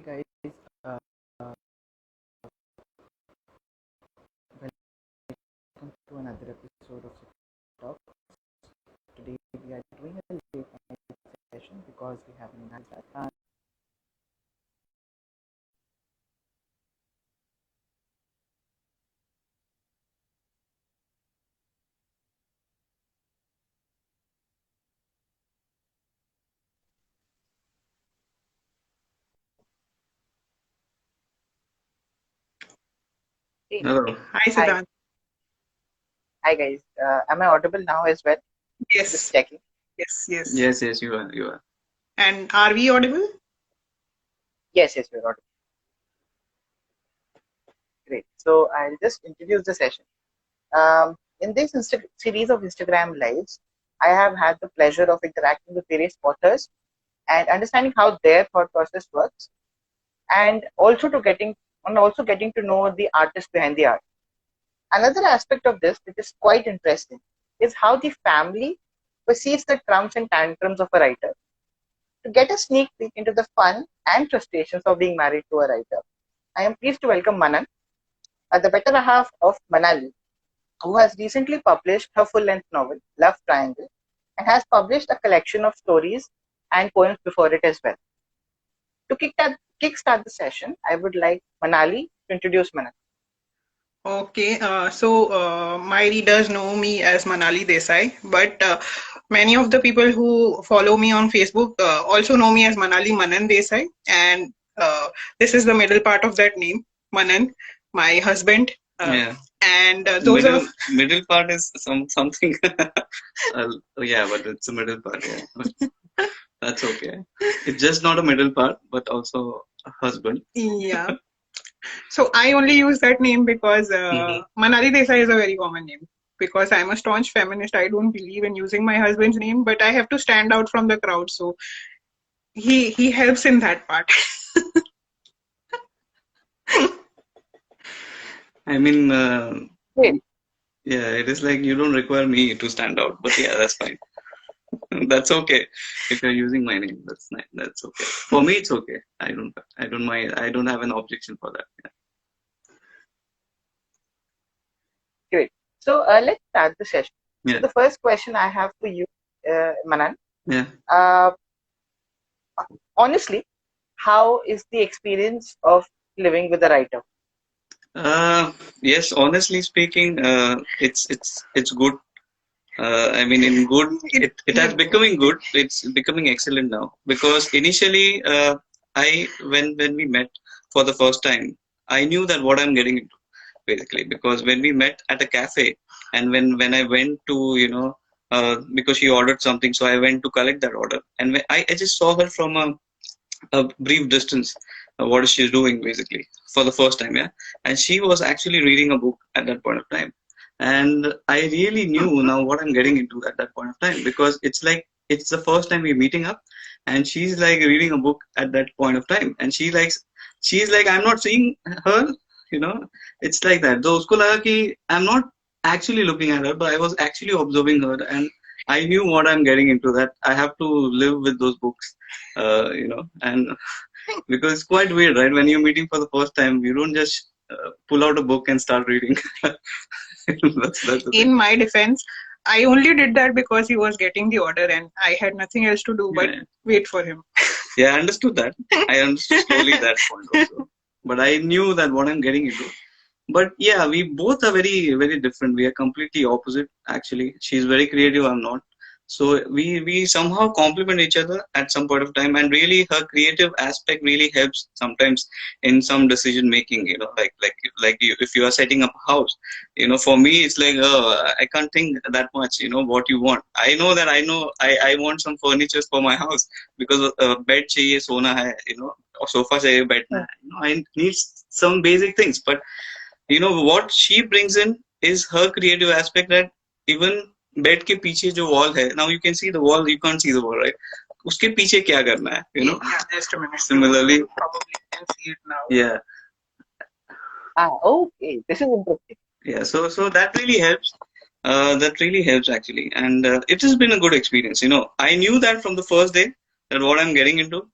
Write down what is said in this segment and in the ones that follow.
guys, uh, uh, welcome to another episode of Talk. Today we are doing a late night session because we have an nice Hey, Hello. Hi, hi, Siddhant. hi guys. Am I audible now as well? Just Yes, checking. yes, yes. Yes, you are. You are. And are we audible? Yes, yes, we're audible. Great. So I'll just introduce the session. In this series of Instagram lives, I have had the pleasure of interacting with various authors and understanding how their thought process works, and also getting to know the artist behind the art. Another aspect of this, which is quite interesting, is how the family perceives the trumps and tantrums of a writer. To get a sneak peek into the fun and frustrations of being married to a writer, I am pleased to welcome Manan, the better half of Manali, who has recently published her full length novel, Love Triangle, and has published a collection of stories and poems before it as well. To kickstart the session, I would like Manali to introduce Manan. Okay, my readers know me as Manali Desai, but many of the people who follow me on Facebook also know me as Manali Manan Desai, and this is the middle part of that name, Manan, my husband, Yeah. and those are Middle part is something. Yeah, but it's a middle part. Yeah, but that's okay. It's just not a middle part, but also a husband. yeah. So I only use that name because Hmm. Manali Desai is a very common name. Because I'm a staunch feminist, I don't believe in using my husband's name, but I have to stand out from the crowd. So he helps in that part. I mean, Great. yeah, it is like you don't require me to stand out, but yeah, that's fine. That's okay. If you're using my name, that's nice. That's okay. For me, it's okay. I don't mind. I don't have an objection for that. Great. So let's start the session. So Yeah. the first question I have for you, Manan, Yeah. uh, honestly, how is the experience of living with a writer? Yes, honestly speaking, it's good. I mean, in good, It, it has becoming good. It's becoming excellent now because initially, when we met for the first time, I knew that what I'm getting into basically because when we met at a cafe and when I went to because she ordered something, so I went to collect that order and when I just saw her from a brief distance what she's doing basically for the first time, yeah, and she was actually reading a book at that point of time, and I really knew now what I'm getting into at that point of time because it's like it's the first time we're meeting up and she's like reading a book at that point of time and she's like I'm not seeing her, you know, it's like that. So usko laga ki I'm not actually looking at her but I was actually observing her and I knew what I'm getting into, that I have to live with those books, and because it's quite weird, right? When you're meeting for the first time, you don't just pull out a book and start reading. That's the thing. in my defense, I only did that because he was getting the order and I had nothing else to do but Yeah, wait for him. yeah, I understood that. I understood slowly that point also. But I knew that what I'm getting into. But yeah, we both are very, very different. We are completely opposite, actually. She's very creative, I'm not. So we somehow complement each other at some point of time, and really her creative aspect really helps sometimes in some decision making. You know, like you, if you are setting up a house, you know, for me it's like I can't think that much. You know what you want. I know that I want some furniture for my house because bed चाहिए सोना है, you know, or sofa चाहिए बैठना Hmm. है. You know, I need some basic things, but you know what she brings in is her creative aspect, that even bed के पीछे जो wall है, now you can see the wall, you can't see the wall, right? उसके पीछे क्या करना है, you know. Yeah, just a minute. Similarly, You probably can see it now. yeah, Ah, okay. This is interesting. yeah, so that really helps. That really helps actually, and it has been a good experience. You know, I knew that from the first day that what I'm getting into.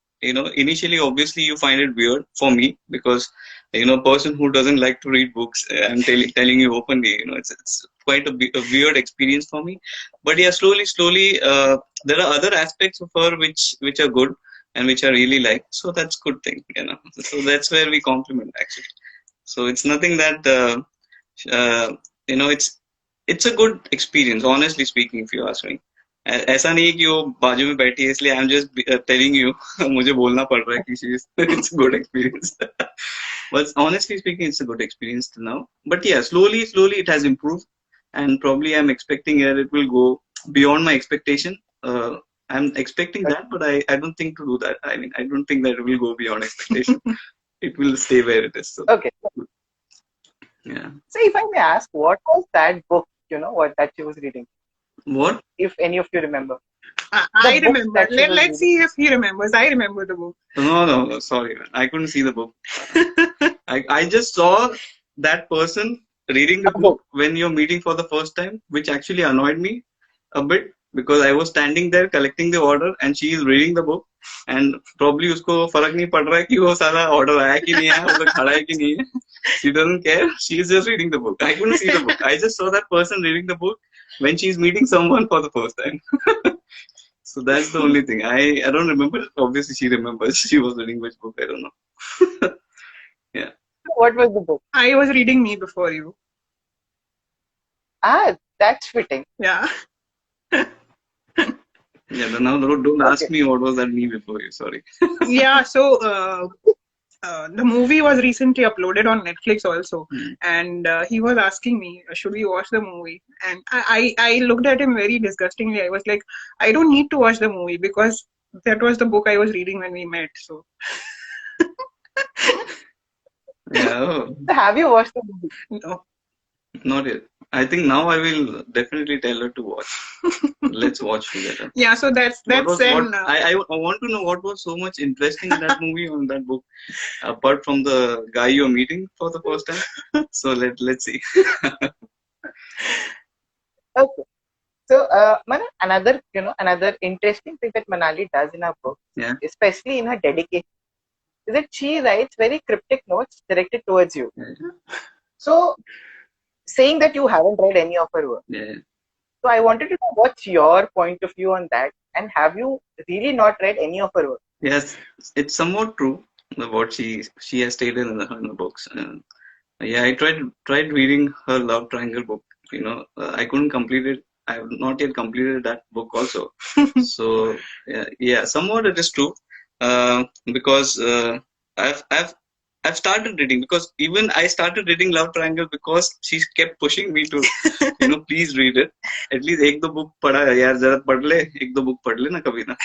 initially obviously you find it weird for me, because a person who doesn't like to read books, I'm telling you openly, it's quite a weird experience for me. But yeah, slowly, there are other aspects of her which are good and which I really like, so that's good thing. So that's where we complement actually. So it's nothing that uh, it's a good experience, honestly speaking, if you ask me. ऐसा नहीं है कि वो बाजू में बैठी है इसलिए I am just telling you मुझे बोलना पड़ रहा है कि it's good experience. But honestly speaking, it's a good experience till now. But yeah, slowly it has improved, and probably I'm expecting that it will go beyond my expectation. I'm expecting that, but I don't think to do that. I mean, I don't think that it will go beyond expectation. It will stay where it is. So Okay. yeah. So if I may ask, what was that book, what that she was reading? What? If any of you remember. I book remember. that she was Let's see if he remembers. I remember the book. No, sorry, man. I couldn't see the book. I just saw that person reading the book when you're meeting for the first time, which actually annoyed me a bit, because I was standing there collecting the order and she is reading the book, and probably उसको फर्क नहीं पड़ रहा है कि वो सारा order आया कि नहीं आया, उधर खड़ा है कि नहीं है. She doesn't care. She is just reading the book. I couldn't see the book. I just saw that person reading the book when she's meeting someone for the first time. So that's the only thing. I don't remember. Obviously, she remembers. She was reading which book. I don't know. Yeah. What was the book? I was reading Me Before You. That's fitting. Yeah. Yeah. Now don't ask me what was that Me Before You. Sorry. Yeah. So the movie was recently uploaded on Netflix also, and he was asking me, should we watch the movie? And I looked at him very disgustingly. I was like, I don't need to watch the movie because that was the book I was reading when we met. So Yeah. Have you watched the movie? no. Not yet. I think now I will definitely tell her to watch. Let's watch together. Yeah. So that's I want to know what was so much interesting in that movie or in that book, apart from the guy you're meeting for the first time. So let's see. Okay. So, Manan, another interesting thing that Manali does in her book, especially in her dedication, is that she writes very cryptic notes directed towards you. So, saying that you haven't read any of her work. So, I wanted to know what's your point of view on that, and have you really not read any of her work? Yes, it's somewhat true what she has stated in the books. Yeah, I tried reading her love triangle book. I couldn't complete it. I have not yet completed that book also. So yeah, somewhat it is true. Because I've started reading, because even I started reading Love Triangle because she kept pushing me to please read it. At least एक दो book पढ़ा यार, जरा पढ़ ले, एक दो book पढ़ ले ना कभी ना.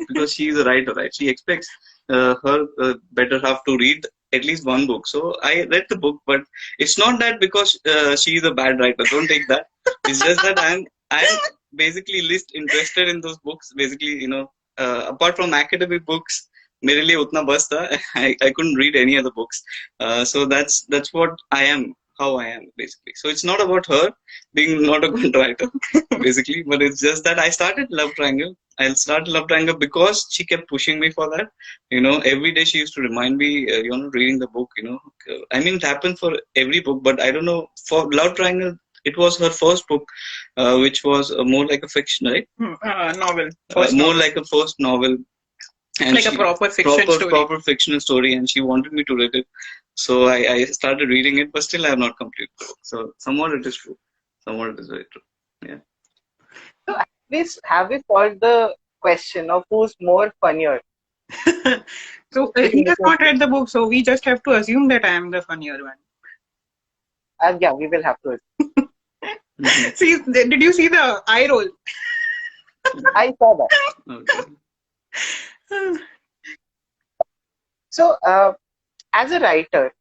Because she is a writer, right? She expects her better half to read at least one book. So I read the book, but it's not that because she is a bad writer. Don't take that. It's just that I'm basically least interested in those books. Basically, apart from academic books, मेरे लिए उतना बस था. I couldn't read any other books. So that's what I am, how I am basically. So it's not about her being not a good writer, basically, but it's just that I started Love Triangle. I started Love Triangle because she kept pushing me for that. Every day she used to remind me, reading the book. I mean, it happened for every book, but I don't know, for Love Triangle, it was her first book, which was more like a fiction, right? Novel. More like a first novel. And like a proper fiction story. Proper fictional story, and she wanted me to read it. So I started reading it, but still I have not completed the book. So somewhat it is true. Somewhat it is very true. Yeah. So at least have we solved the question of who's more funnier? So he has not read the book, so we just have to assume that I am the funnier one. Yeah, we will have to assume. See, did you see the eye roll? I saw that. Okay. So, as a writer,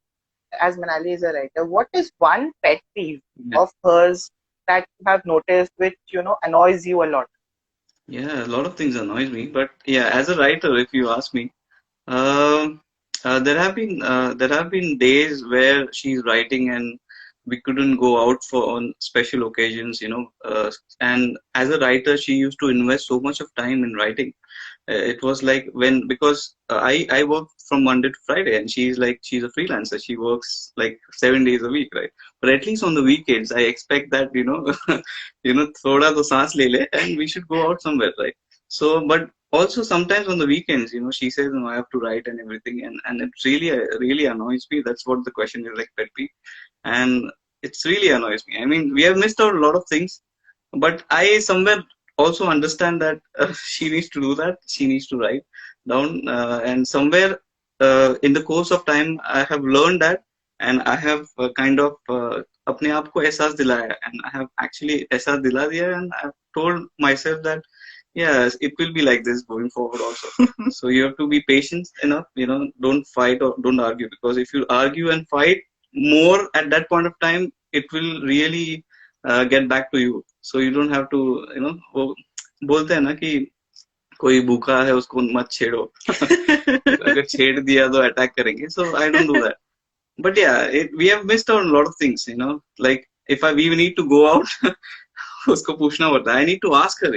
as Manali is a writer, what is one pet peeve of hers that you have noticed which annoys you a lot? Yeah, a lot of things annoys me, but yeah, as a writer, if you ask me, there have been days where she's writing and we couldn't go out on special occasions, and as a writer, she used to invest so much of time in writing. It was like when, because I work from Monday to Friday, and she's a freelancer. She works like 7 days a week, right? But at least on the weekends, I expect that thoda to saans le le, and we should go out somewhere, right? So, but also sometimes on the weekends, she says, no, I have to write and everything, and it really annoys me. That's what the question is, like pet peeve, and it's really annoys me. I mean, we have missed out a lot of things, but I somewhere also understand that she needs to do that. She needs to write down, and somewhere in the course of time, I have learned that, and I have kind of अपने आप को एहसास दिलाया, and I have actually एहसास दिला दिया, and I have told myself that yes, it will be like this going forward also. So you have to be patient enough, don't fight or don't argue, because if you argue and fight more at that point of time, it will really get back to you. So you don't have to, वो बोलते हैं ना कि कोई भूखा है उसको मत छेड़ो, अगर छेड़ दिया तो अटैक करेंगे. So I don't do that. But yeah, we have missed out on a lot of things, like if we need to go out, उसको पूछना पड़ता है. I need to ask her.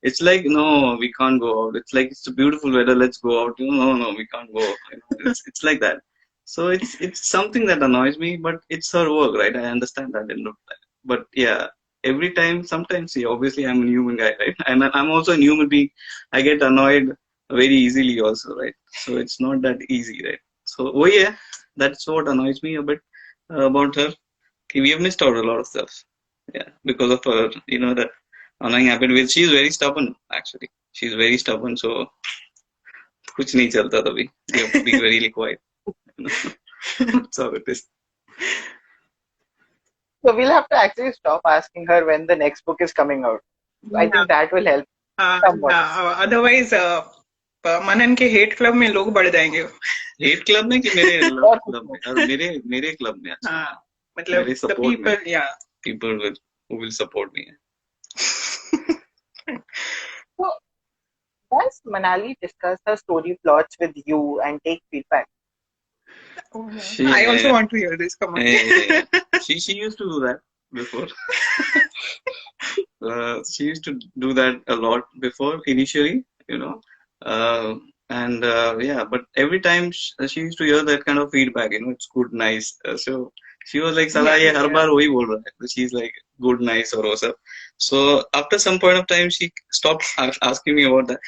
It's like, no, we can't go out. It's like, it's a beautiful weather, let's go out. No, we can't go. It's like that. So it's something that annoys me, but it's her work, right? I understand that. But yeah, every time, sometimes, yeah, obviously I'm a human guy, right? And I'm also a human being. I get annoyed very easily also, right? So it's not that easy, right? So, oh yeah, that's what annoys me a bit about her. We have missed out a lot of stuff. Yeah, because of her, that annoying habit with, she's very stubborn, actually. She's very stubborn, so कुछ नहीं चलता तभी. You have to be very quiet. That's how it is. So we'll have to actually stop asking her when the next book is coming out. I think that will help somewhat. Otherwise, मनन के hate club में लोग बढ़ जाएंगे. Hate club में कि मेरे club में? और मेरे क्लब में. अच्छा, मतलब the people, yeah, people who will support me. So does Manali discuss her story plots with you and take feedback? I also want to hear this. Come on. She used to do that before. She used to do that a lot before initially, and yeah, but every time she used to hear that kind of feedback, it's good, nice. So she was like, "Sala, ye har baar wahi bol raha hai." She's like, "Good, nice," or whatever. So after some point of time, she stopped asking me about that.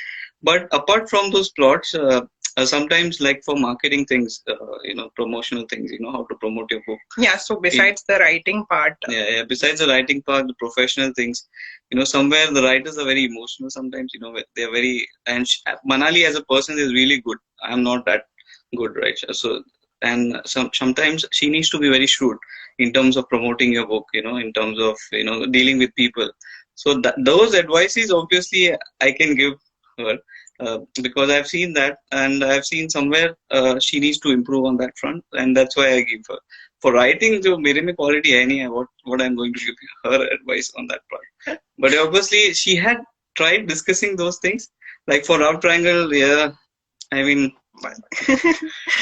But apart from those plots, sometimes, like for marketing things, promotional things, how to promote your book. Yeah. So besides the writing part. Yeah. Besides the writing part, the professional things, somewhere the writers are very emotional sometimes. They're very, and Manali as a person is really good. I'm not that good, right? So, and sometimes she needs to be very shrewd in terms of promoting your book. In terms of dealing with people. So those advices, obviously, I can give her. Because I've seen that, and I've seen somewhere she needs to improve on that front, and that's why I give her. For writing, जो मेरे में quality है नहीं है, what I'm going to give her advice on that part. But obviously, she had tried discussing those things, like for Route Triangle. Yeah, I mean,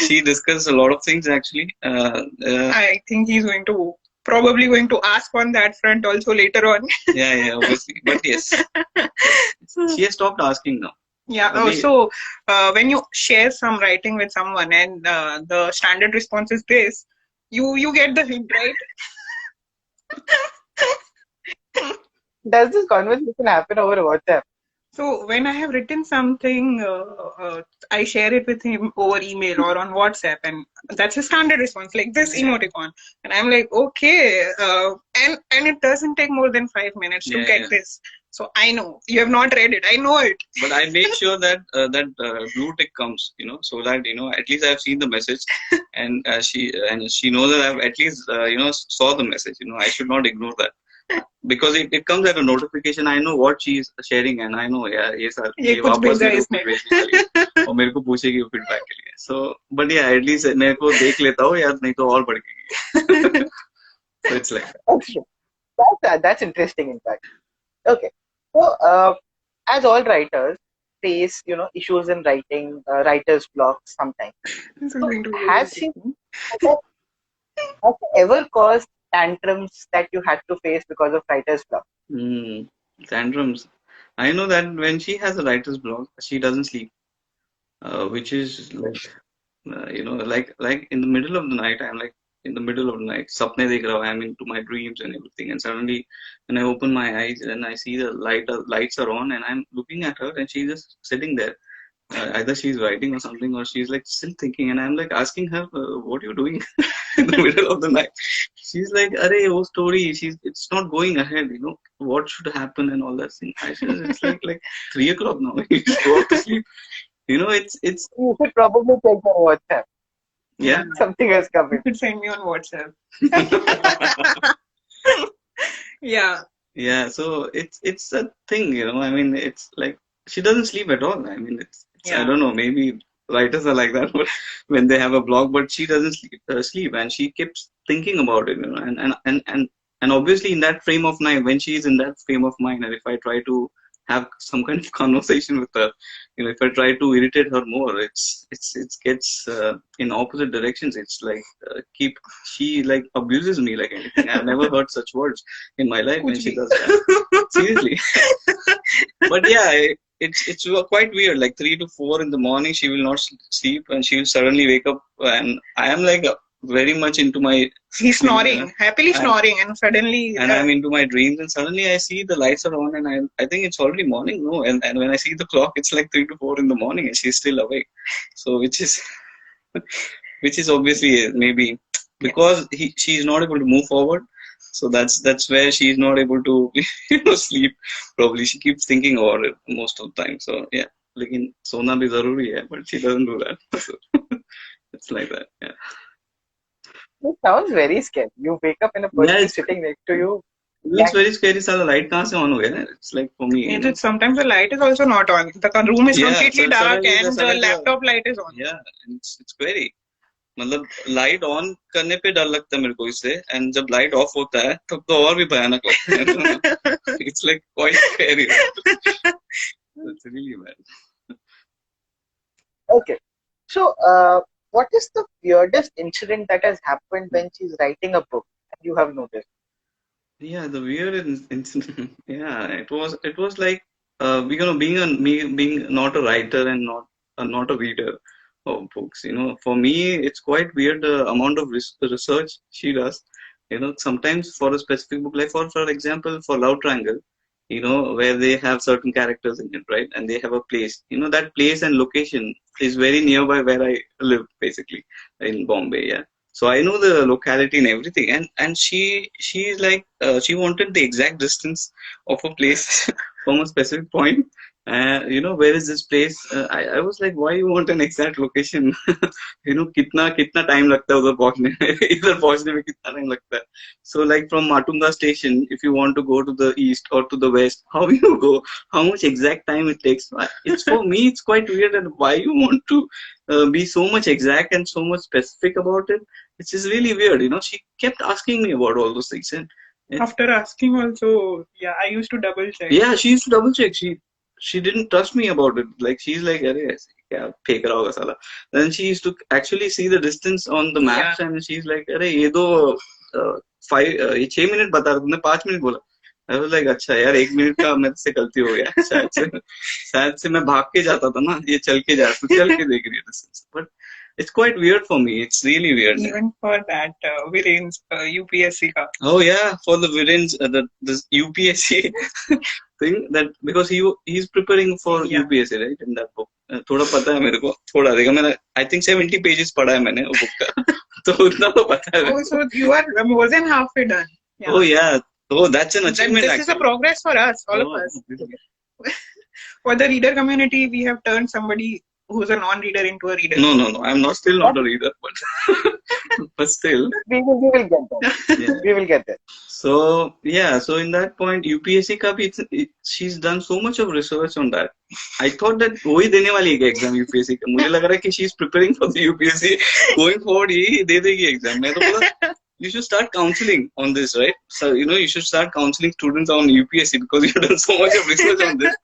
she discussed a lot of things actually. I think he's probably going to ask on that front also later on. Yeah, obviously, but yes, she has stopped asking now. Yeah. So when you share some writing with someone and the standard response is this, you get the hint, right? Does this conversation happen over WhatsApp? So when I have written something, I share it with him over email or on WhatsApp, and that's a standard response, like this emoticon. And I'm like, okay, and it doesn't take more than 5 minutes to get this. So I know you have not read it. I know it. But I make sure that blue tick comes, so that at least I've seen the message, and she knows that I've at least saw the message. I should not ignore that, because it comes as a notification. I know what she is sharing, and I know ये sir ये वापस मेरे को भेजने के लिए और मेरे को पूछेगी फीडबैक के लिए. So but yeah, at least मेरे को देख लेता हूँ यार, नहीं तो और बढ़. So it's like that. That's interesting, in fact. Okay. So, as all writers face, issues in writing, writer's block sometimes. So has she ever caused tantrums that you had to face because of writer's block? Tantrums. I know that when she has a writer's block, she doesn't sleep, which is like, like in the middle of the night, I'm like in the middle of the night, sapne dekh raha hu, I'm into my dreams and everything, and suddenly when I open my eyes and I see the lights are on, and I'm looking at her, and she's just sitting there. Either she's writing or something, or she's like still thinking, and I'm like asking her, "What are you doing in the middle of the night?" She's like, "Arey, oh story, it's not going ahead. What should happen and all that thing." I said, "It's like 3 o'clock now. You should go to sleep." It's You should probably take the WhatsApp. yeah. Something has come You in. could send me on WhatsApp. Yeah. Yeah, so it's a thing. I mean, it's like she doesn't sleep at all. I mean, it's I Yeah. don't know, maybe writers are like that, but when they have a blog, but she doesn't sleep, and she keeps thinking about it. And obviously in that frame of mind, when she is in that frame of mind, and if I try to have some kind of conversation with her, if I try to irritate her more, it gets in opposite directions. It's like she like abuses me like anything. I've never heard such words in my life when Kuch she bhi. does that. Seriously. But yeah, it's quite weird. Like 3 to 4 in the morning, she will not sleep, and she will suddenly wake up, and I am like very much into my He's snoring, happily and, snoring, and suddenly. and I'm into my dreams, and suddenly I see the lights are on, and I think it's already morning. No, and when I see the clock, it's like 3 to 4 in the morning, and she's still awake. So which is obviously maybe because she's not able to move forward. So that's where she's not able to sleep. Probably she keeps thinking about it most of the time. So yeah, लेकिन सोना भी जरूरी है, but she doesn't do that. So it's like that. Yeah. It sounds very scary. You wake up and a Yeah, person is sitting next to you. it's very scary. साला light कहाँ से on हो गया? It's like for me. Sometimes the light is also not on. The room is completely dark, suddenly and the laptop light is on. Yeah, and it's scary. मतलब light on करने पे डर लगता है मेरे को इससे, एंड जब लाइट ऑफ होता है तब तो और भी भयानक लगता है. It's like quite scary. It's really bad. Okay. So, what is the weirdest incident that has happened when she's writing a book and you have noticed? Yeah, the weird incident. Yeah, it was like being not a writer and not a reader of books. For me, it's quite weird the amount of research she does. Sometimes for a specific book, like for example, for Love Triangle, where they have certain characters in it, right? And they have a place. That place and location is very nearby where I live, basically, in Bombay. Yeah. So I know the locality and everything, and she's like she wanted the exact distance of a place from a specific point. Where is this place? I was like, why you want an exact location? कितना time लगता है उधर पहुंचने में, इधर पहुंचने में कितना time लगता है. So like from Matunga station, if you want to go to the east or to the west, how you go? How much exact time it takes? It's for me, it's quite weird, and why you want to be so much exact and so much specific about it? Which is really weird. She kept asking me about all those things, and after asking also, yeah, I used to double check. Yeah, she used to double check. She didn't trust me about it. Like she's like, "Arey, क्या फेंक रहा होगा साला." Then she used to actually see the distance on the maps, and she's like, "अरे ये तो 6 minute बता रहा, तुमने 5 मिनट बोला." I was like, अच्छा यार, 1 मिनट का मेरे से गलती हो गया. शायद से मैं भाग के जाता था ना, ये चल के जा, तो चल के देख रही है distance. But it's quite weird for me. It's really weird. Even for that Viren's UPSC ka. Oh yeah, for the Viren's this UPSC thing, that because he's preparing for UPSC, right? In that book, थोड़ा पता है मेरे को, थोड़ा देखा मैंने. I think 70 pages पढ़ा है मैंने वो book का, तो उतना तो पता है. Oh, so you are more than halfway done. Yeah. Oh yeah. Oh, that's an achievement. This is a progress for us, all of us. For the reader community, we have turned somebody who's a non-reader into a reader. No. I'm still not a reader, but still. We will get there. Yeah. We will get there. So yeah, so in that point, UPSC का भी she's done so much of research on that. I thought that वही देने वाली है exam UPSC का. मुझे लग रहा है कि she's preparing for the UPSC. Going forward यही दे देगी exam. मैं तो बोला, you should start counseling on this, right? So you should start counseling students on UPSC because you've done so much of research on this.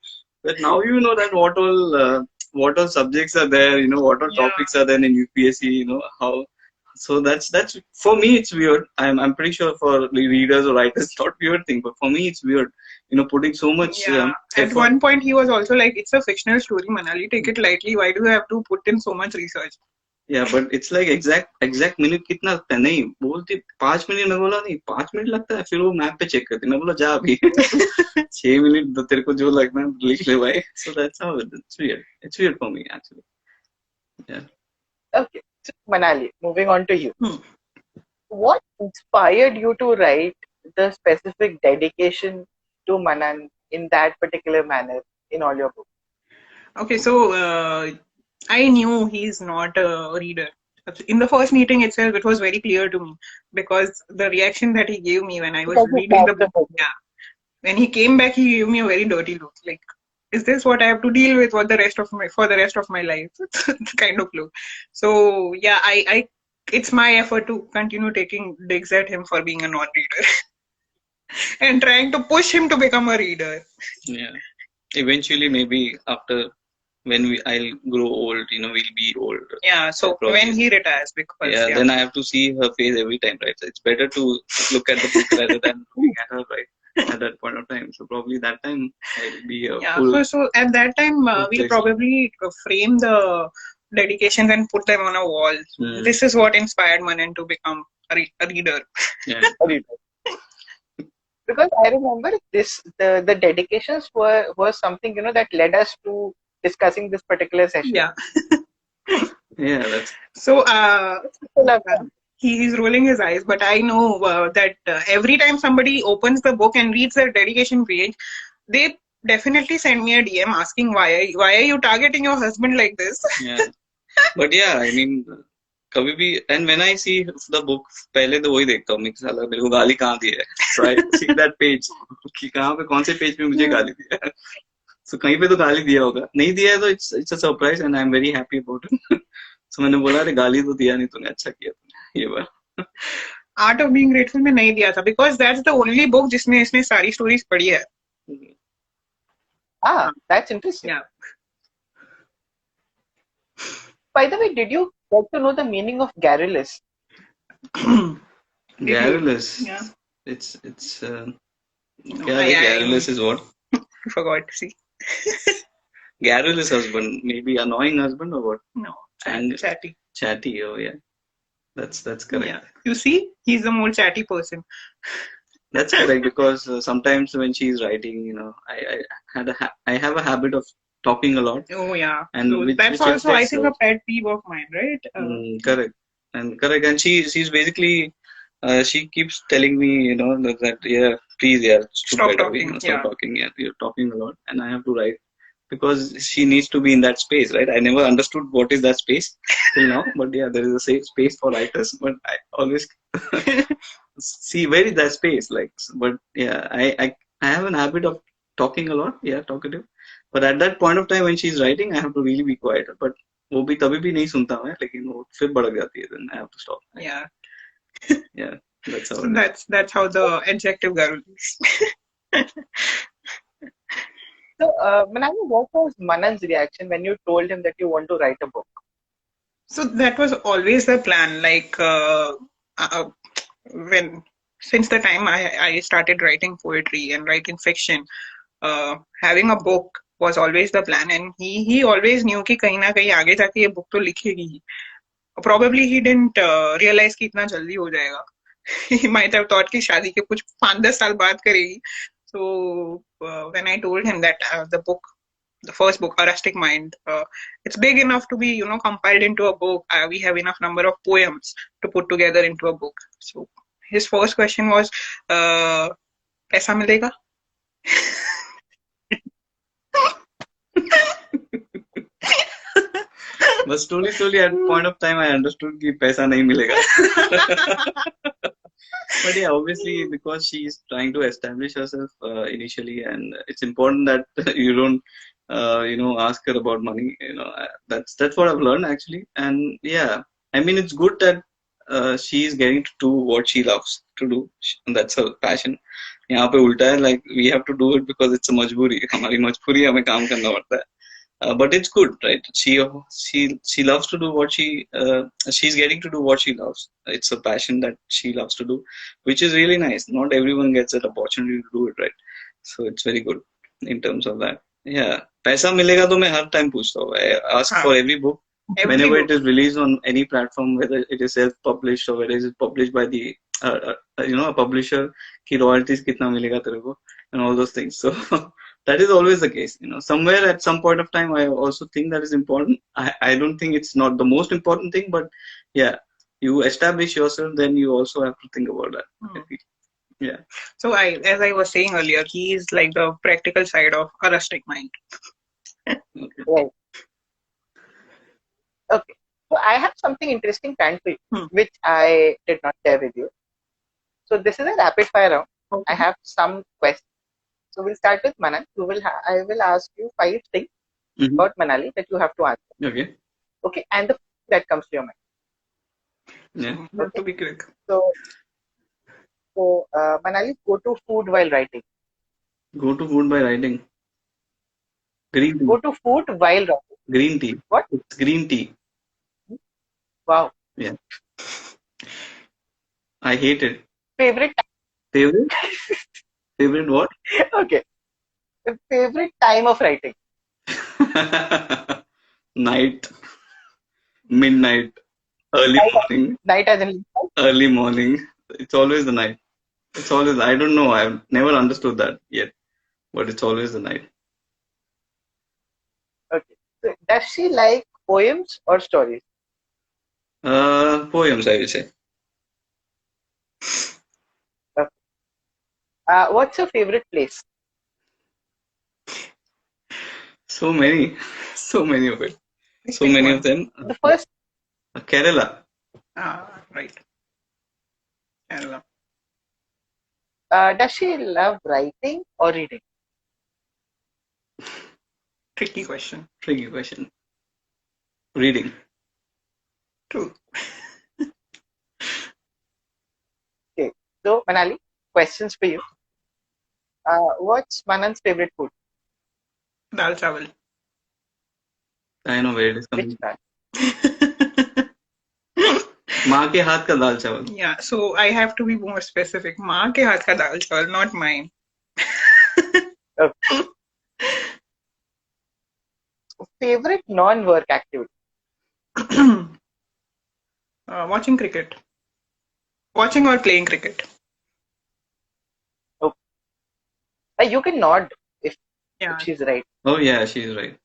But now you know that what all subjects are there, what all topics are there in UPSC, how So that's for me it's weird. I'm pretty sure for the readers or writers it's not weird thing, but for me it's weird. Putting so much Yeah. At effort. one point, he was also like, "It's a fictional story, Manali. Take it lightly. Why do you have to put in so much research?" Yeah, but it's like exact minute कितना लगता है नहीं बोलती 5 minute मैं बोला नहीं 5 minute लगता है फिर वो मैप पे चेक करती मैं बोला जा अभी 6 मिनट तो तेरे को जो लगना है लिख ले भाई. So that's how it's weird for me actually. Yeah. Okay, so Manali, moving on to you. Hmm. What inspired you to write the specific dedication to Manan in that particular manner in all your books? Okay, so I knew he's not a reader. In the first meeting itself, it was very clear to me because the reaction that he gave me when I was reading the book, yeah, when he came back, he gave me a very dirty look. Like, is this what I have to deal with for the rest of my life? Kind of look. So yeah, it's my effort to continue taking digs at him for being a non-reader and trying to push him to become a reader. Yeah. Eventually, maybe after when I'll grow old, we'll be old. Yeah. So probably. when he retires, because Yeah, then I have to see her face every time, right? So it's better to look at the book rather than looking at her, right? At that point of time. So probably that time I'll be a yeah. full. So at that time, we'll probably frame the dedications and put them on a wall. This is what inspired Manan to become a reader. Yeah. Because I remember the dedications were something that led us to discussing this particular session. Yeah. Yeah, that's so. He's rolling his eyes, but I know that every time somebody opens the book and reads the dedication page, they definitely send me a DM asking why are you targeting your husband like this? Yeah, but yeah, I mean, कभी भी and when I see the book, पहले तो वही देखता हूँ मैं साला मेरे को गाली कहाँ दी है, so I see that page कि कहाँ पे कौन से page पे मुझे गाली दी है, so कहीं पे तो गाली दिया होगा, नहीं दिया है तो it's a surprise and I'm very happy about it. So मैंने बोला अरे गाली तो दिया नहीं तूने अच्छा किया तूने ये बार. Art of Being Grateful में नहीं दिया था because that's the only book जिसमें इसने सारी stories पढ़ी है. That's interesting. Yeah. By the way, did you get to know the meaning of garrulous? Garrulous. Yeah. It's garrulous is what? I forgot to see. Garrulous husband, maybe annoying husband or what? No. And chatty. Chatty, oh yeah. That's correct. Yeah. You see, he's the more chatty person. That's correct because sometimes when she's writing, I have a habit of talking a lot. Oh yeah. And so that's also I think a pet peeve of mine, right? Correct. And she's basically she keeps telling me, that yeah, please, yeah, stop talking. Stop talking. Yeah, you're talking a lot, and I have to write because she needs to be in that space, right? I never understood what is that space till now, but yeah, there is a safe space for writers. But I always see where is that space, like. But yeah, I have an habit of talking a lot. Yeah, talkative. But at that point of time when she's writing, I have to really be quiet. But वो भी तभी भी नहीं सुनता मैं, लेकिन वो फिर भड़क जाती है. Then I have to stop. Yeah. Yeah, that's how. So that's how the adjective garul is. So, Manali, what was Manan's reaction when you told him that you want to write a book? So that was always the plan. Like since the time I started writing poetry and writing fiction, having a book was always the plan, and he always knew कि कहीं ना कहीं आगे जाके ये book तो लिखेगी ही. Probably he didn't realize कि इतना जल्दी हो जाएगा. He might have thought कि शादी के कुछ 5-10 साल बाद करेगी. So when I told him that the first book, A Rustic Mind, it's big enough to be compiled into a book. We have enough number of poems to put together into a book. So his first question was, पैसा मिलेगा? But slowly at point of time I understood कि पैसा नहीं मिलेगा. But yeah, obviously because she is trying to establish herself initially, and it's important that you don't ask her about money. That's what I've learned actually. And yeah, I mean it's good that she is getting to do what she loves to do. That's her passion. यहाँ पे उल्टा है, like we have to do it because it's a मजबूरी. हमारी मजबूरी हमें काम करना पड़ता है. But it's good, right? She loves to do what she's getting to do what she loves. It's a passion that she loves to do, which is really nice. Not everyone gets that opportunity to do it, right? So it's very good in terms of that. Yeah, पैसा मिलेगा तो मैं हर time पूछता हूँ. I ask for every book whenever it is released on any platform, whether it is self-published or whether it is published by the a publisher, कि royalties कितना मिलेगा तेरे को and all those things. So that is always the case. Somewhere at some point of time, I also think that is important. I don't think it's not the most important thing, but yeah, you establish yourself, then you also have to think about that. Yeah. So as I was saying earlier, he is like the practical side of a rustic mind. Okay. Right. Okay. So I have something interesting planned for you, which I did not share with you. So this is a rapid fire round. I have some questions. So we'll start with Manan. I will ask you 5 things about Manali that you have to answer. Okay. Okay, and the that comes to your mind. Yeah. Have to be quick. So Manali, go to food while writing. Go to food by writing. Green tea. Go to food while writing. Green tea. What? It's green tea. Wow. Yeah. I hate it. Favorite Favorite? Favorite what? Okay. Favorite time of writing. Night. Midnight. Early morning. Night as in Early morning. It's always the night. It's always, I don't know. I've never understood that yet. But it's always the night. Okay. So does she like poems or stories? Poems, I will say. What's your favorite place? So many. So many of it. So many of them. The first. Kerala. Right. Kerala. Does she love writing or reading? Tricky question. Tricky question. Reading. True. Okay. So Manali, questions for you. What's Manan's favorite food? Dal chawal. I know where it is Which coming. dal? माँ के हाथ का दाल चावल. Yeah, so I have to be more specific. माँ के हाथ का दाल चावल, not mine. Okay. Favorite non-work activity? Watching cricket. Watching or playing cricket. Okay. You can nod if Yeah. she's right. Oh yeah, she's right.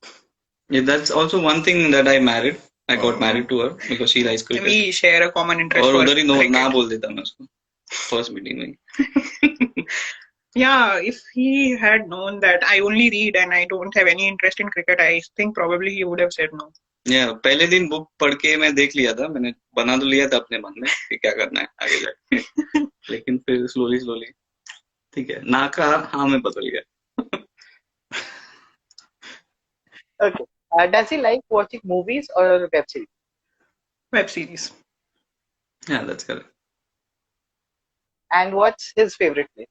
Yeah, that's also one thing that I married. I got married to her because she likes cricket. We share a common interest और for उधर ही cricket. ना बोल देता मैं उसको first meeting में. Yeah, if he had known that I only read and I don't have any interest in cricket, I think probably he would have said no. Yeah, पहले दिन बुक पढ़ के मैं देख लिया था. मैंने बना तो लिया था अपने मन में कि क्या करना है आगे जाके. लेकिन फिर slowly ठीक है ना का हाँ में बदल गया. Okay. Does he like watching movies or web series? Web series. Yeah, that's correct. And what's his favorite place?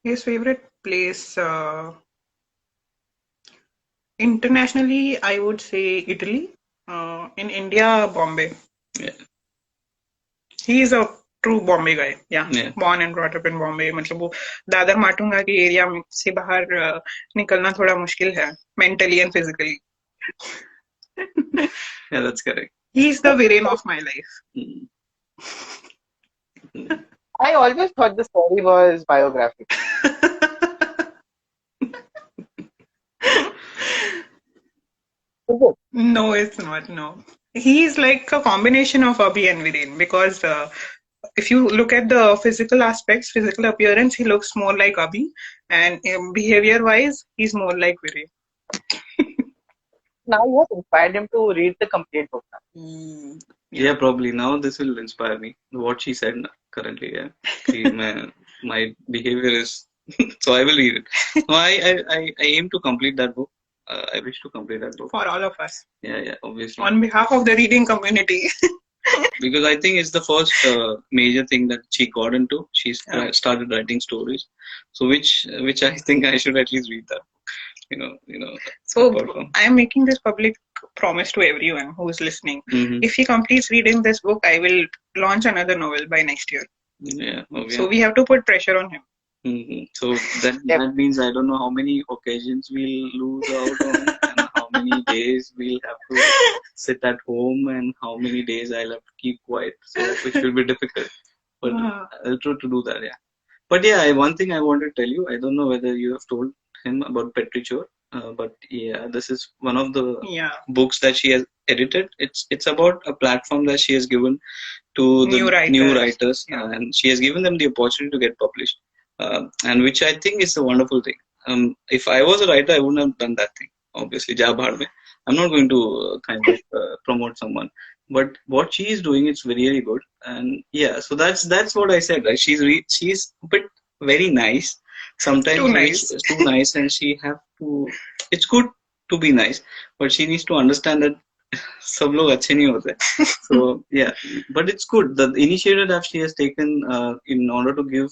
His favorite place, internationally, I would say Italy. In India, Bombay. Yeah. He is a true Bombay guy. Yeah. Yeah. Born and brought up in Bombay. मतलब वो दादर माटुंगा के area से बाहर निकलना थोड़ा मुश्किल है, mentally and physically. Yeah, that's correct. He is the Viren of my life. I always thought the story was biographic. No, it's not. No. He is like a combination of Abhi and Viren because if you look at the physical aspects, physical appearance, he looks more like Abhi, and behavior-wise, he's more like Viren. Now what inspired him to read the complete book? Yeah, probably now this will inspire me. What she said currently, yeah. See, my behavior is so I will read it. No, I aim to complete that book. I wish to complete that book. For all of us. Yeah, obviously. On behalf of the reading community. Because I think it's the first major thing that she got into. She started writing stories, so which I think I should at least read that. So perform. I am making this public promise to everyone who is listening. Mm-hmm. If he completes reading this book, I will launch another novel by next year. Yeah. Okay. So we have to put pressure on him. Mm-hmm. So that means I don't know how many occasions we'll lose out on, and how many days we'll have to sit at home, and how many days I'll have to keep quiet. So which will be difficult, but I'll try to do that. Yeah. But yeah, one thing I want to tell you, I don't know whether you have told him about Petrichor, but yeah, this is one of the books that she has edited. It's about a platform that she has given to the new writers, and she has given them the opportunity to get published, and which I think is a wonderful thing. If I was a writer, I wouldn't have done that thing. Obviously, ja bhar mein. I'm not going to kind of promote someone, but what she is doing, it's really good. And yeah, so that's what I said. Right? She's a bit very nice. Sometimes too nice, and she have to. It's good to be nice, but she needs to understand that सब लोग अच्छे नहीं होते. So yeah, but it's good. The initiative that she has taken in order to give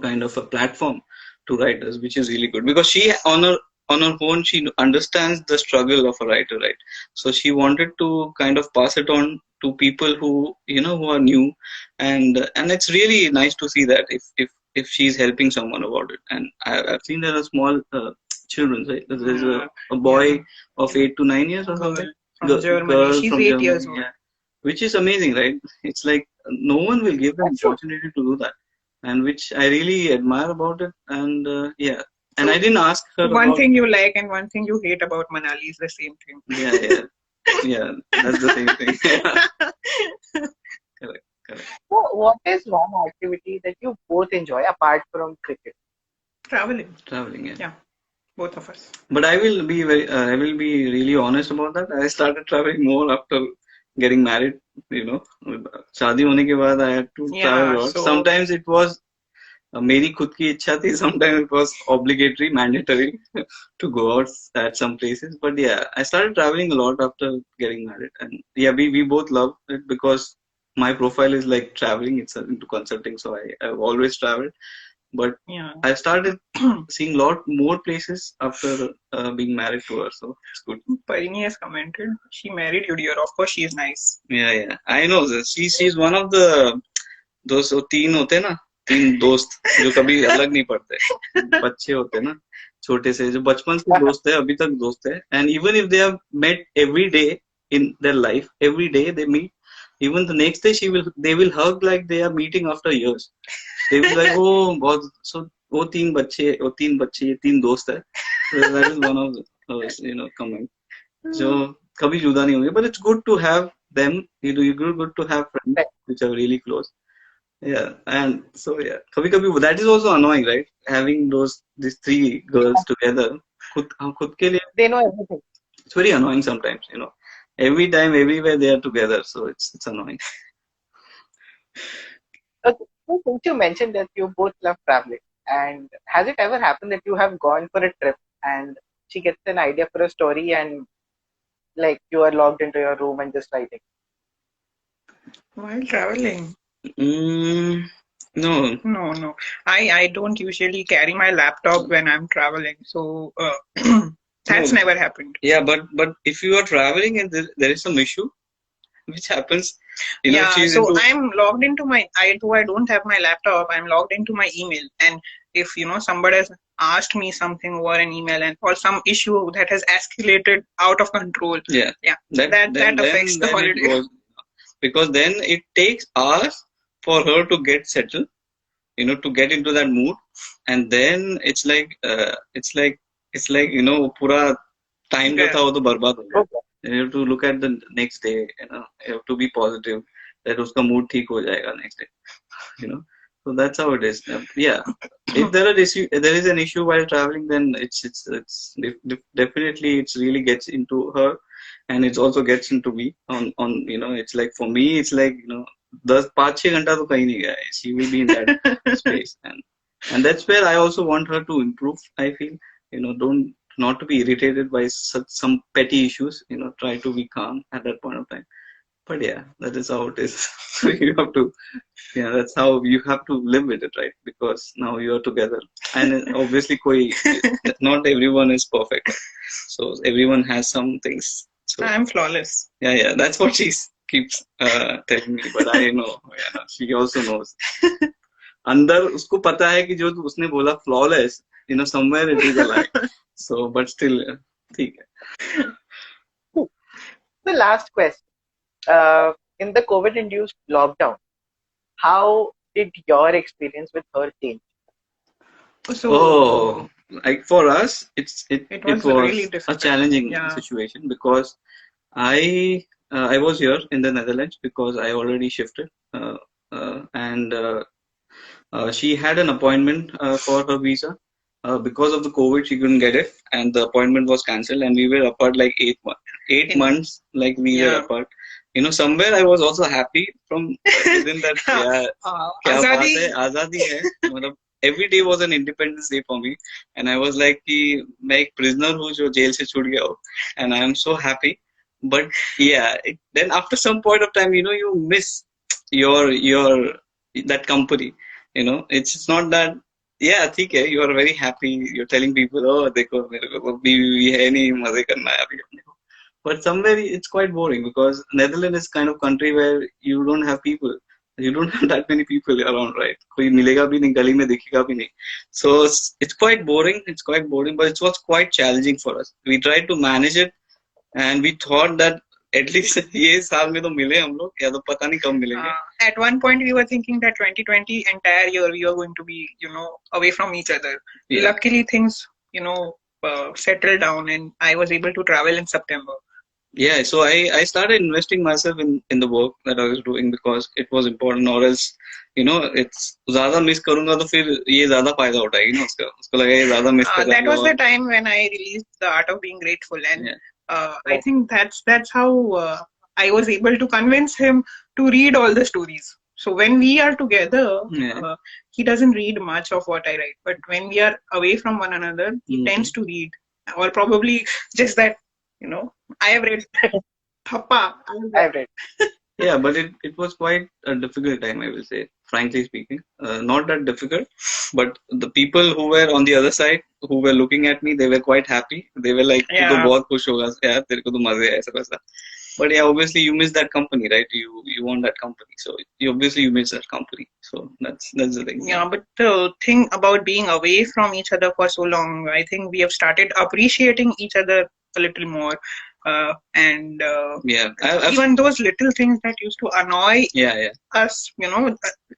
kind of a platform to writers, which is really good, because she on her own, she understands the struggle of a writer, right? So she wanted to kind of pass it on to people who who are new, and it's really nice to see that if she's helping someone about it. And I've seen there are small children, right? There's a boy of 8 to 9 years or something. From Germany. Girl She's from 8 Germany, years old. yeah. Which is amazing, right? It's like no one will give them opportunity to do that, and which I really admire about it. And yeah, and I didn't ask her. One thing you like and one thing you hate about Manali is the same thing. Yeah, that's the same thing. Correct. So, what is one activity that you both enjoy apart from cricket? Traveling, yeah. Both of us. But I will be really honest about that. I started traveling more after getting married. शादी होने के बाद I had to travel a lot. So, sometimes it was मेरी खुद की इच्छा थी. Sometimes it was obligatory, mandatory to go out at some places. But yeah, I started traveling a lot after getting married. And yeah, we both love it because my profile is like traveling. It's into consulting, so I've always traveled. But yeah, I started seeing a lot more places after being married to her, so it's good. Parini has commented, she married you, dear. Of course, she is nice. Yeah, I know this. She's one of the those तीन होते ना, तीन दोस्त जो कभी अलग नहीं पड़ते, बच्चे होते ना, छोटे से जो बचपन से दोस्त है, अभी तक दोस्त है, and even if they have met every day in their life, every day they meet, even the next day they will hug like they are meeting after years. They will be like, oh, बहुत so वो तीन बच्चे ये तीन दोस्त है. So that is one of the comment. So कभी जुदा नहीं होंगे, but it's good to have them. Good to have friends which are really close. Yeah, and so yeah, कभी that is also annoying, right? Having these three girls together, खुद के लिए they know everything. It's very annoying sometimes, Every time, everywhere they are together, so it's annoying. Okay, so since you mentioned that you both love traveling, and has it ever happened that you have gone for a trip and she gets an idea for a story and like you are logged into your room and just writing? While traveling? No. I don't usually carry my laptop when I'm traveling, so that's never happened. Yeah, but if you are traveling and there is some issue which happens, so I'm logged into I don't have my laptop, I'm logged into my email, and if somebody has asked me something over an email and or some issue that has escalated out of control, that affects the holiday. Because then it takes hours for her to get settled, to get into that mood, and then it's like पूरा time जो था वो तो बर्बाद हो गया. You have to look at the next day, you have to be positive that उसका mood ठीक हो जाएगा next day, so that's how it is. Yeah, if there is an issue while traveling, then it's definitely it's really gets into her, and it also gets into me on it's like for me it's like 5-6 घंटा तो कहीं नहीं गया. She will be in that space, and that's where I also want her to improve. I feel not to be irritated by some petty issues. Try to be calm at that point of time. But yeah, that is how it is. So you have to, yeah, that's how you have to live with it, right? Because now you are together, and obviously, not everyone is perfect. So everyone has some things. So I'm flawless. yeah, that's what she keeps telling me. But I know, yeah, she also knows. अंदर उसको पता है कि जो उसने बोला flawless, somewhere it is a lie. So, but still, ठीक है. The last question. In the COVID-induced lockdown, how did your experience with her change? So, like for us, it was really a difficult. challenging Yeah. situation because I was here in the Netherlands because I already shifted, and she had an appointment for her visa. Because of the COVID, she couldn't get it, and the appointment was cancelled. And we were apart like 8 months, like we were apart. Somewhere I was also happy from within that. Yeah, क्या बात है, आजादी है. मतलब every day was an Independence Day for me, and I was like कि मैं एक prisoner हूँ जो जेल से छूट गया हूँ, and I am so happy. But yeah, then after some point of time, you miss your that company. It's not that. Yeah, ठीक है, you are very happy, you're telling people, oh देखो मेरे को बीवी है नहीं, मजे करना है अभी अपने को. But somewhere it's quite boring because Netherlands is kind of country where you don't have people, you don't have that many people around, right? कोई मिलेगा भी नहीं, गली में दिखेगा भी नहीं. So it's quite boring, but it was quite challenging for us. We tried to manage it, and we thought that at least ये साल में तो मिले हम लोग, या तो पता नहीं कब मिलेंगे. At one point we were thinking that 2020 entire year we are going to be away from each other. Yeah. Luckily things settled down, and I was able to travel in September. Yeah, so I started investing myself in the work that I was doing because it was important, or else it's ज़्यादा miss करूँगा तो फिर ये ज़्यादा फायदा उठाएगी ना उसको लगेगा ये ज़्यादा miss कर रहा है. That was the time when I released The Art of Being Grateful, and I think that's how I was able to convince him to read all the stories. So when we are together, he doesn't read much of what I write, but when we are away from one another, he tends to read, or probably just that. I have read. Thappa. I have read. Yeah, but it was quite a difficult time, I will say, frankly speaking. Not that difficult, but the people who were on the other side, who were looking at me, they were quite happy. They were like, "तू तो बहुत खुश होगा यार, तेरे को तो मजे आए ऐसा वैसा." But yeah, obviously you miss that company, right? You want that company, so you miss that company. So that's the thing. Yeah, but the thing about being away from each other for so long, I think we have started appreciating each other a little more. And even those little things that used to annoy us,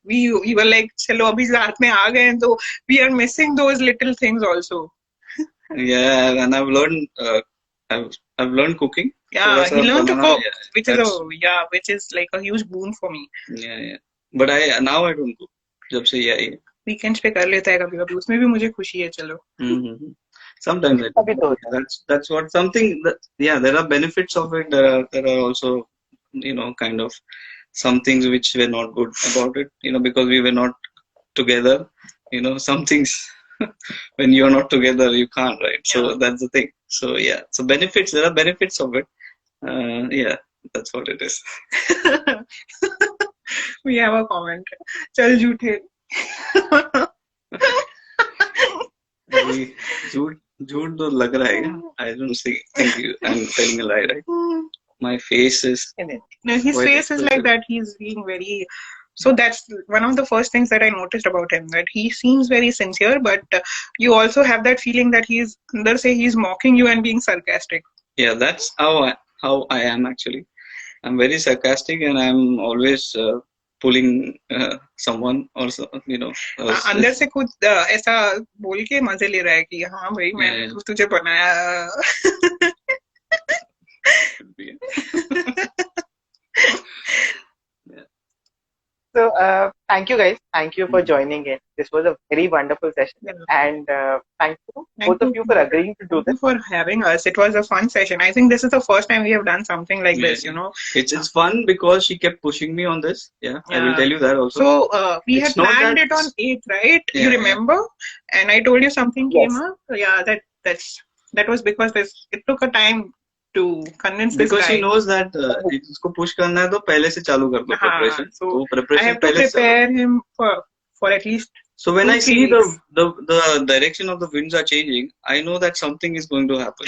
we were like, "Chalo, abhi raat mein aa gaye," so we are missing those little things also. Yeah, and I've learned cooking. Yeah, he learned to cook, which is like a huge boon for me. Yeah. But now I don't cook. जब से ये आई. Weekends पे कर लेता है कभी-कभी, उसमें भी मुझे खुशी है, चलो. Sometimes that's what something that, there are benefits of it. There are also kind of some things which were not good about it, because we were not together. Some things when you're not together you can't, right? So that's the thing. So so benefits, there are benefits of it. That's what it is. We have a comment. चल झूठे. झूठ तो लग रहा है. I don't think I'm telling a lie, right? My face is. No, his face is like that. He's being very. So that's one of the first things that I noticed about him, that he seems very sincere, but you also have that feeling that he's mocking you and being sarcastic. Yeah, that's how I am actually. I'm very sarcastic, and I'm always pulling someone or अंदर से खुद ऐसा बोल के मजे ले रहा है कि हाँ भाई मैं तुझे बनाया. So thank you guys. Thank you for joining in. This was a very wonderful session, and thank you both of you for agreeing to do this. For having us. It was a fun session. I think this is the first time we have done something like this. It's fun because she kept pushing me on this. I will tell you that also. So we had planned it on 8th, right? You remember? And I told you something came up. Yeah, that was because it took a time to convince this Because guy. she knows that इसको push करना है तो पहले से चालू कर दो preparation. So तो I preparation have to पहले से चालू. prepare him for at least. So when 2-3 I see weeks. the direction of the winds are changing, I know that something is going to happen.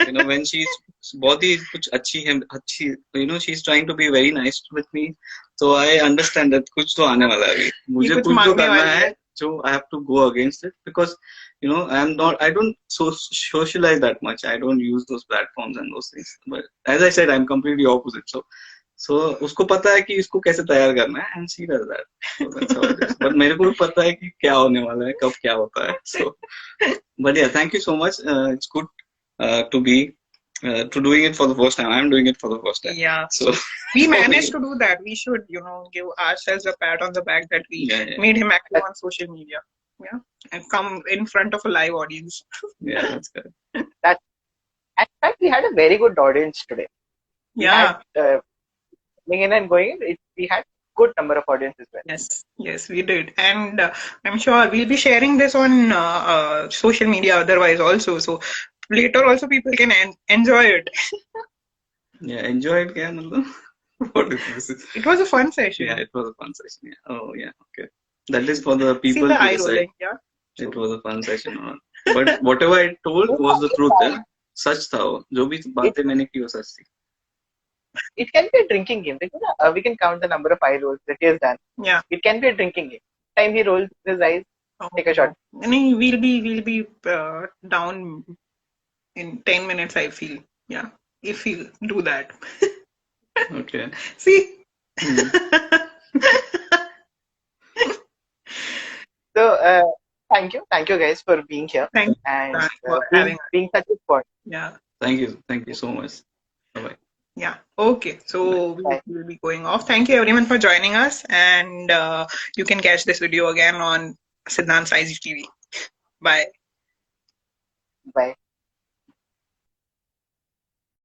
You know, when she's body is कुछ अच्छी है अच्छी, you know, she's trying to be very nice with me. So I understand that कुछ तो आने वाला है अभी. मुझे कुछ कुछ तो मांगने करना वाली है है. जो I have to go against it because you know I don't socialize that much. I don't use those platforms and those things. But as I said, I'm completely opposite. So उसको पता है कि इसको कैसे तैयार करना है and she does that. So that's how it is. But मेरे को भी पता है कि क्या होने वाला है, कब क्या होता है. So, but yeah, thank you so much. It's good to be to doing it for the first time. I'm doing it for the first time. Yeah. So we managed to do that. We should, give ourselves a pat on the back that we made him active on social media. Yeah. And come in front of a live audience. Yeah, that's good. In fact, we had a very good audience today. Yeah. We had, coming in and going in, we had good number of audience as well. Yes, we did. And I'm sure we'll be sharing this on social media otherwise also. So later also people can enjoy it. Yeah, enjoy it, yeah. What is this? It was a fun session. Yeah, it was a fun session. Yeah. Oh, yeah. Okay. That is for the people See the to eye decide. rolling, yeah. It was a fun session. But whatever I told was the truth. है. सच था वो. जो भी बातें मैंने की वो सच थी. It can be a drinking game. We can count the number of eye rolls that he has done. Yeah. It can be a drinking game. Time he rolls his eyes, take a shot. We'll be down in 10 minutes, I feel. Yeah. If you do that. Okay. See? So, thank you guys for being here. Thank you and for having being such a sport. Yeah. Thank you so much. Bye-bye. Yeah. Okay. So we'll be going off. Thank you everyone for joining us, and you can catch this video again on Siddhant's IGTV. Bye. Bye.